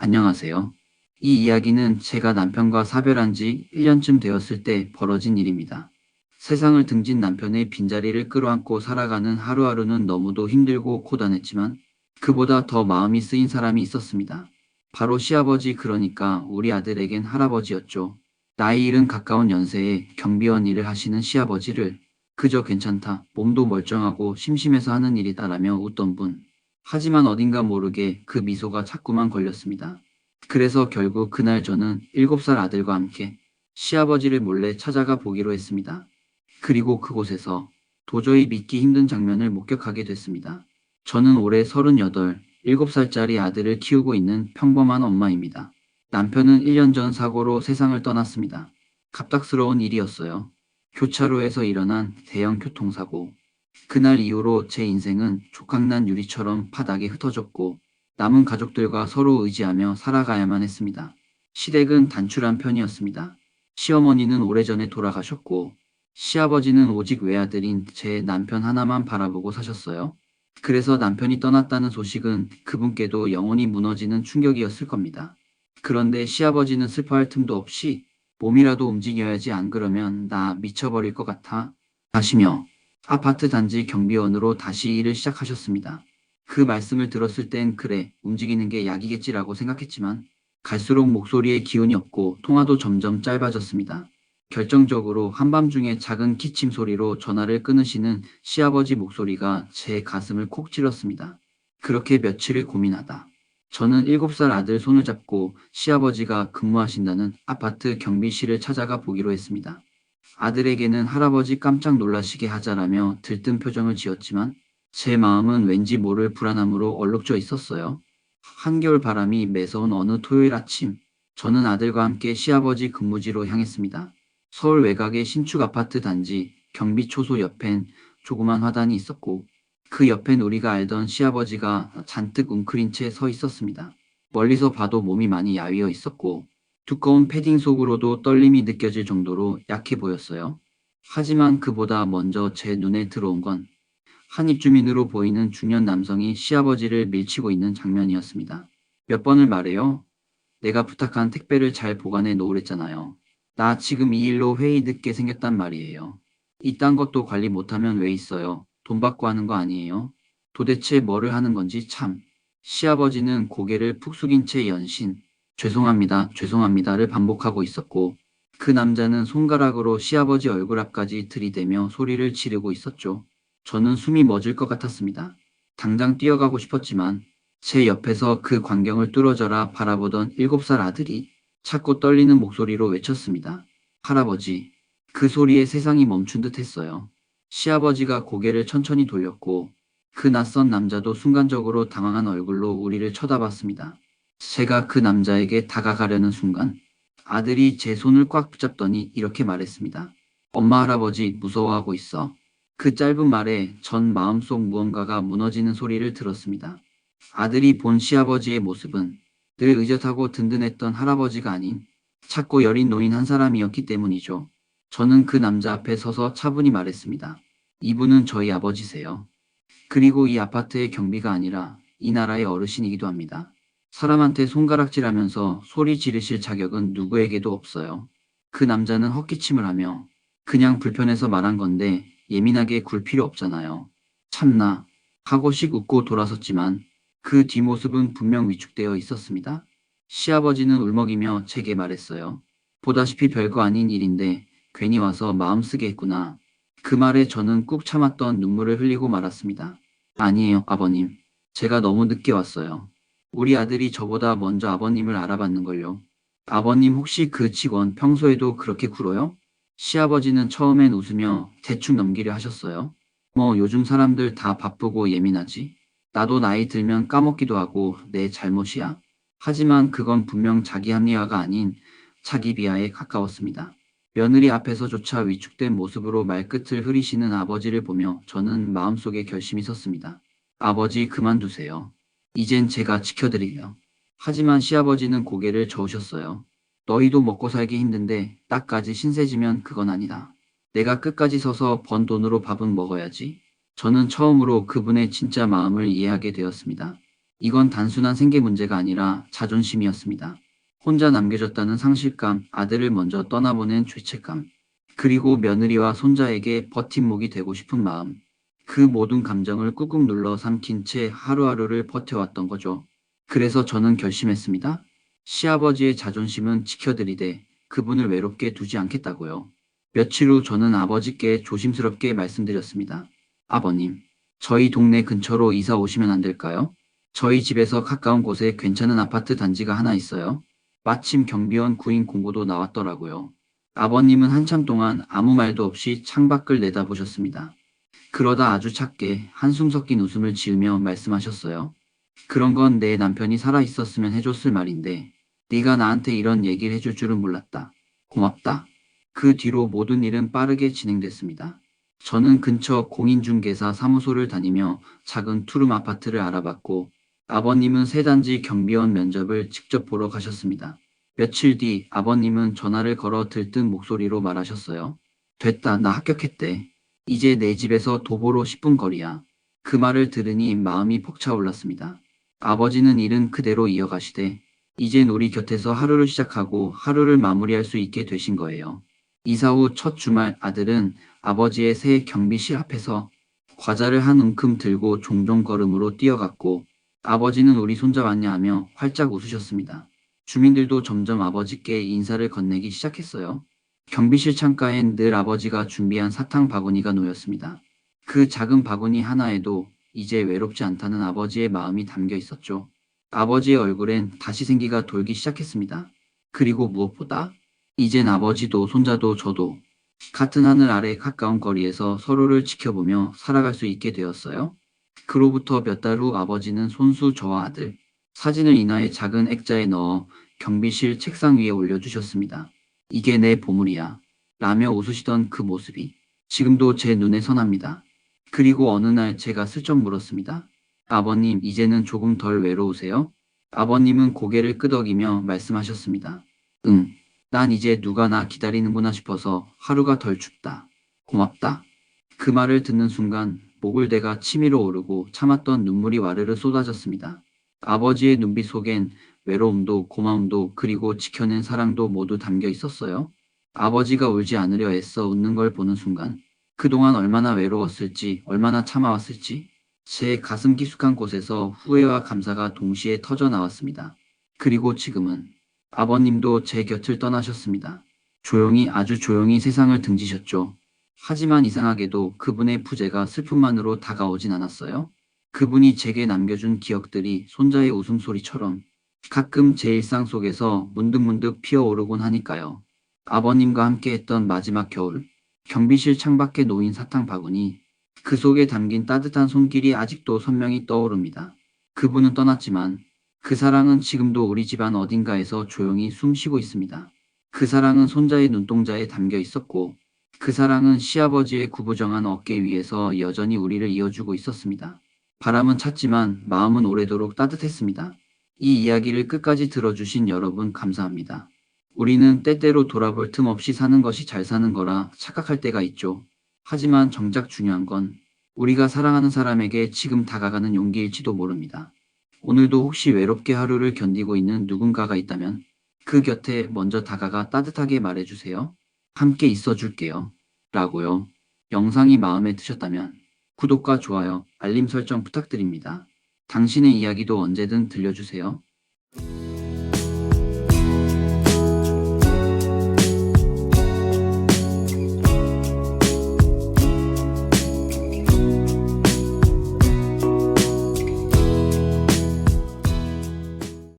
안녕하세요. 이 이야기는 제가 남편과 사별한 지 1년쯤 되었을 때 벌어진 일입니다. 세상을 등진 남편의 빈자리를 끌어안고 살아가는 하루하루는 너무도 힘들고 고단했지만 그보다 더 마음이 쓰인 사람이 있었습니다. 바로 시아버지, 그러니까 우리 아들에겐 할아버지였죠. 나이 일은 가까운 연세에 경비원 일을 하시는 시아버지를 그저 괜찮다, 몸도 멀쩡하고 심심해서 하는 일이다라며 웃던 분. 하지만 어딘가 모르게 그 미소가 자꾸만 걸렸습니다. 그래서 결국 그날 저는 7살 아들과 함께 시아버지를 몰래 찾아가 보기로 했습니다. 그리고 그곳에서 도저히 믿기 힘든 장면을 목격하게 됐습니다. 저는 올해 38, 7살짜리 아들을 키우고 있는 평범한 엄마입니다. 남편은 1년 전 사고로 세상을 떠났습니다. 갑작스러운 일이었어요. 교차로에서 일어난 대형 교통사고. 그날 이후로 제 인생은 조각난 유리처럼 바닥에 흩어졌고 남은 가족들과 서로 의지하며 살아가야만 했습니다. 시댁은 단출한 편이었습니다. 시어머니는 오래전에 돌아가셨고 시아버지는 오직 외아들인 제 남편 하나만 바라보고 사셨어요. 그래서 남편이 떠났다는 소식은 그분께도 영혼이 무너지는 충격이었을 겁니다. 그런데 시아버지는 슬퍼할 틈도 없이 몸이라도 움직여야지, 안 그러면 나 미쳐버릴 것 같아 하시며 아파트 단지 경비원으로 다시 일을 시작하셨습니다. 그 말씀을 들었을 땐 그래, 움직이는 게 약이겠지라고 생각했지만 갈수록 목소리에 기운이 없고 통화도 점점 짧아졌습니다. 결정적으로 한밤중에 작은 기침 소리로 전화를 끊으시는 시아버지 목소리가 제 가슴을 콕 찔렀습니다. 그렇게 며칠을 고민하다 저는 7살 아들 손을 잡고 시아버지가 근무하신다는 아파트 경비실을 찾아가 보기로 했습니다. 아들에게는 할아버지 깜짝 놀라시게 하자라며 들뜬 표정을 지었지만 제 마음은 왠지 모를 불안함으로 얼룩져 있었어요. 한겨울 바람이 매서운 어느 토요일 아침, 저는 아들과 함께 시아버지 근무지로 향했습니다. 서울 외곽의 신축 아파트 단지 경비초소 옆엔 조그만 화단이 있었고 그 옆엔 우리가 알던 시아버지가 잔뜩 웅크린 채 서 있었습니다. 멀리서 봐도 몸이 많이 야위어 있었고 두꺼운 패딩 속으로도 떨림이 느껴질 정도로 약해 보였어요. 하지만 그보다 먼저 제 눈에 들어온 건 한 입주민으로 보이는 중년 남성이 시아버지를 밀치고 있는 장면이었습니다. 몇 번을 말해요. 내가 부탁한 택배를 잘 보관해 놓으랬잖아요. 나 지금 이 일로 회의 늦게 생겼단 말이에요. 이딴 것도 관리 못하면 왜 있어요? 돈 받고 하는 거 아니에요? 도대체 뭐를 하는 건지 참. 시아버지는 고개를 푹 숙인 채 연신 죄송합니다, 죄송합니다를 반복하고 있었고 그 남자는 손가락으로 시아버지 얼굴 앞까지 들이대며 소리를 지르고 있었죠. 저는 숨이 멎을 것 같았습니다. 당장 뛰어가고 싶었지만 제 옆에서 그 광경을 뚫어져라 바라보던 7살 아들이 차고 떨리는 목소리로 외쳤습니다. 할아버지. 그 소리에 세상이 멈춘 듯 했어요. 시아버지가 고개를 천천히 돌렸고 그 낯선 남자도 순간적으로 당황한 얼굴로 우리를 쳐다봤습니다. 제가 그 남자에게 다가가려는 순간 아들이 제 손을 꽉 붙잡더니 이렇게 말했습니다. 엄마, 할아버지 무서워하고 있어. 그 짧은 말에 전 마음속 무언가가 무너지는 소리를 들었습니다. 아들이 본 시아버지의 모습은 늘 의젓하고 든든했던 할아버지가 아닌 작고 여린 노인 한 사람이었기 때문이죠. 저는 그 남자 앞에 서서 차분히 말했습니다. 이분은 저희 아버지세요. 그리고 이 아파트의 경비가 아니라 이 나라의 어르신이기도 합니다. 사람한테 손가락질하면서 소리 지르실 자격은 누구에게도 없어요. 그 남자는 헛기침을 하며 그냥 불편해서 말한 건데 예민하게 굴 필요 없잖아요. 참나 하고씩 웃고 돌아섰지만 그 뒷모습은 분명 위축되어 있었습니다. 시아버지는 울먹이며 제게 말했어요. 보다시피 별거 아닌 일인데 괜히 와서 마음 쓰게 했구나. 그 말에 저는 꾹 참았던 눈물을 흘리고 말았습니다. 아니에요, 아버님. 제가 너무 늦게 왔어요. 우리 아들이 저보다 먼저 아버님을 알아봤는걸요. 아버님, 혹시 그 직원 평소에도 그렇게 굴어요? 시아버지는 처음엔 웃으며 대충 넘기려 하셨어요. 뭐 요즘 사람들 다 바쁘고 예민하지. 나도 나이 들면 까먹기도 하고 내 잘못이야. 하지만 그건 분명 자기 합리화가 아닌 자기 비하에 가까웠습니다. 며느리 앞에서조차 위축된 모습으로 말끝을 흐리시는 아버지를 보며 저는 마음속에 결심이 섰습니다. 아버지, 그만두세요. 이젠 제가 지켜드릴게요. 하지만 시아버지는 고개를 저으셨어요. 너희도 먹고 살기 힘든데 딱까지 신세지면 그건 아니다. 내가 끝까지 서서 번 돈으로 밥은 먹어야지. 저는 처음으로 그분의 진짜 마음을 이해하게 되었습니다. 이건 단순한 생계 문제가 아니라 자존심이었습니다. 혼자 남겨졌다는 상실감, 아들을 먼저 떠나보낸 죄책감, 그리고 며느리와 손자에게 버팀목이 되고 싶은 마음. 그 모든 감정을 꾹꾹 눌러 삼킨 채 하루하루를 버텨왔던 거죠. 그래서 저는 결심했습니다. 시아버지의 자존심은 지켜드리되 그분을 외롭게 두지 않겠다고요. 며칠 후 저는 아버지께 조심스럽게 말씀드렸습니다. 아버님, 저희 동네 근처로 이사 오시면 안 될까요? 저희 집에서 가까운 곳에 괜찮은 아파트 단지가 하나 있어요. 마침 경비원 구인 공고도 나왔더라고요. 아버님은 한참 동안 아무 말도 없이 창밖을 내다보셨습니다. 그러다 아주 작게 한숨 섞인 웃음을 지으며 말씀하셨어요. 그런 건 내 남편이 살아있었으면 해줬을 말인데 네가 나한테 이런 얘기를 해줄 줄은 몰랐다. 고맙다. 그 뒤로 모든 일은 빠르게 진행됐습니다. 저는 근처 공인중개사 사무소를 다니며 작은 투룸 아파트를 알아봤고 아버님은 새 단지 경비원 면접을 직접 보러 가셨습니다. 며칠 뒤 아버님은 전화를 걸어 들뜬 목소리로 말하셨어요. 됐다, 나 합격했대. 이제 내 집에서 도보로 10분 거리야. 그 말을 들으니 마음이 벅차올랐습니다. 아버지는 일은 그대로 이어가시되 이젠 우리 곁에서 하루를 시작하고 하루를 마무리할 수 있게 되신 거예요. 이사 후 첫 주말 아들은 아버지의 새 경비실 앞에서 과자를 한 움큼 들고 종종 걸음으로 뛰어갔고 아버지는 우리 손자 왔냐 하며 활짝 웃으셨습니다. 주민들도 점점 아버지께 인사를 건네기 시작했어요. 경비실 창가엔 늘 아버지가 준비한 사탕 바구니가 놓였습니다. 그 작은 바구니 하나에도 이제 외롭지 않다는 아버지의 마음이 담겨 있었죠. 아버지의 얼굴엔 다시 생기가 돌기 시작했습니다. 그리고 무엇보다 이젠 아버지도 손자도 저도 같은 하늘 아래 가까운 거리에서 서로를 지켜보며 살아갈 수 있게 되었어요. 그로부터 몇 달 후 아버지는 손수 저와 아들 사진을 인화해 작은 액자에 넣어 경비실 책상 위에 올려주셨습니다. 이게 내 보물이야. 라며 웃으시던 그 모습이 지금도 제 눈에 선합니다. 그리고 어느 날 제가 슬쩍 물었습니다. 아버님, 이제는 조금 덜 외로우세요? 아버님은 고개를 끄덕이며 말씀하셨습니다. 응, 난 이제 누가 나 기다리는구나 싶어서 하루가 덜 춥다. 고맙다. 그 말을 듣는 순간 목을 대가 치밀어 오르고 참았던 눈물이 와르르 쏟아졌습니다. 아버지의 눈빛 속엔 외로움도 고마움도 그리고 지켜낸 사랑도 모두 담겨 있었어요. 아버지가 울지 않으려 애써 웃는 걸 보는 순간 그동안 얼마나 외로웠을지 얼마나 참아왔을지 제 가슴 깊숙한 곳에서 후회와 감사가 동시에 터져 나왔습니다. 그리고 지금은 아버님도 제 곁을 떠나셨습니다. 조용히 아주 조용히 세상을 등지셨죠. 하지만 이상하게도 그분의 부재가 슬픔만으로 다가오진 않았어요. 그분이 제게 남겨준 기억들이 손자의 웃음소리처럼 가끔 제 일상 속에서 문득문득 피어오르곤 하니까요. 아버님과 함께 했던 마지막 겨울, 경비실 창밖에 놓인 사탕 바구니, 그 속에 담긴 따뜻한 손길이 아직도 선명히 떠오릅니다. 그분은 떠났지만 그 사랑은 지금도 우리 집안 어딘가에서 조용히 숨쉬고 있습니다. 그 사랑은 손자의 눈동자에 담겨 있었고 그 사랑은 시아버지의 구부정한 어깨 위에서 여전히 우리를 이어주고 있었습니다. 바람은 찼지만 마음은 오래도록 따뜻했습니다. 이 이야기를 끝까지 들어주신 여러분 감사합니다. 우리는 때때로 돌아볼 틈 없이 사는 것이 잘 사는 거라 착각할 때가 있죠. 하지만 정작 중요한 건 우리가 사랑하는 사람에게 지금 다가가는 용기일지도 모릅니다. 오늘도 혹시 외롭게 하루를 견디고 있는 누군가가 있다면 그 곁에 먼저 다가가 따뜻하게 말해주세요. 함께 있어줄게요. 라고요. 영상이 마음에 드셨다면 구독과 좋아요, 알림 설정 부탁드립니다. 당신의 이야기도 언제든 들려주세요.